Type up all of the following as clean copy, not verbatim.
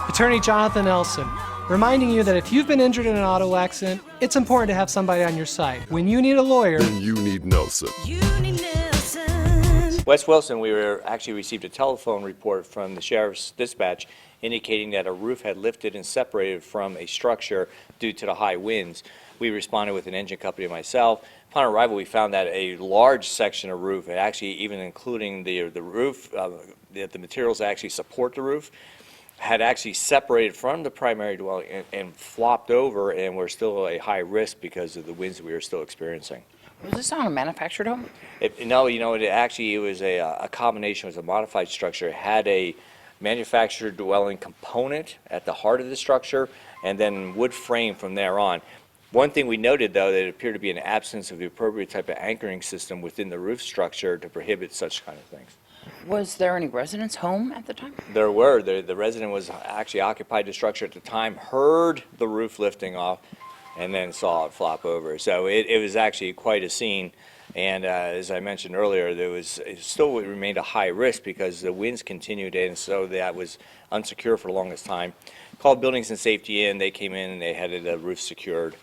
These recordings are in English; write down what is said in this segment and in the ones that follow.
Attorney Jonathan Elson, reminding you that if you've been injured in an auto accident, it's important to have somebody on your side. When you need a lawyer, then you need Nelson. Wes Wilson, we actually received a telephone report from the Sheriff's Dispatch indicating that a roof had lifted and separated from a structure due to the high winds. We responded with an engine company and myself. Upon arrival, we found that a large section of roof, and actually even including the roof, the materials that actually support the roof, had actually separated from the primary dwelling and flopped over, and were still a high risk because of the winds that we were still experiencing. Was this on a manufactured home? No, it was a combination. It was a modified structure. It had a manufactured dwelling component at the heart of the structure, and then wood frame from there on. One thing we noted, though, that it appeared to be an absence of the appropriate type of anchoring system within the roof structure to prohibit such kind of things. Was there any residents home at the time? There were. The resident was actually occupied the structure at the time, heard the roof lifting off, and then saw it flop over. So it was actually quite a scene. And as I mentioned earlier, it still remained a high risk because the winds continued, and so that was unsecure for the longest time. Called Buildings and Safety in. They came in and they had the roof secured.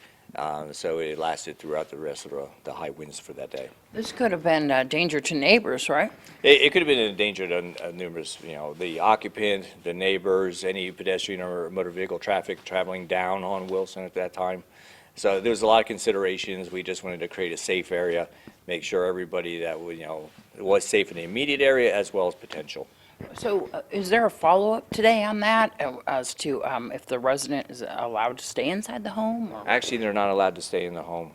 So it lasted throughout the rest of the high winds for that day. This could have been a danger to neighbors, right? It could have been a danger to numerous, the occupant, the neighbors, any pedestrian or motor vehicle traffic traveling down on Wilson at that time. So there was a lot of considerations. We just wanted to create a safe area, make sure everybody that was safe in the immediate area as well as potential. So is there a follow-up today on that as to if the resident is allowed to stay inside the home? Or? Actually, they're not allowed to stay in the home.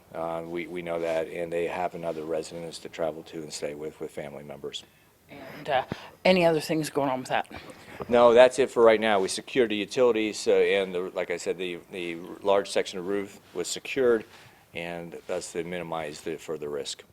We know that, and they have another residence to travel to and stay with family members. And any other things going on with that? No, that's it for right now. We secured the utilities, and like I said, the large section of roof was secured, and thus to minimize the further risk.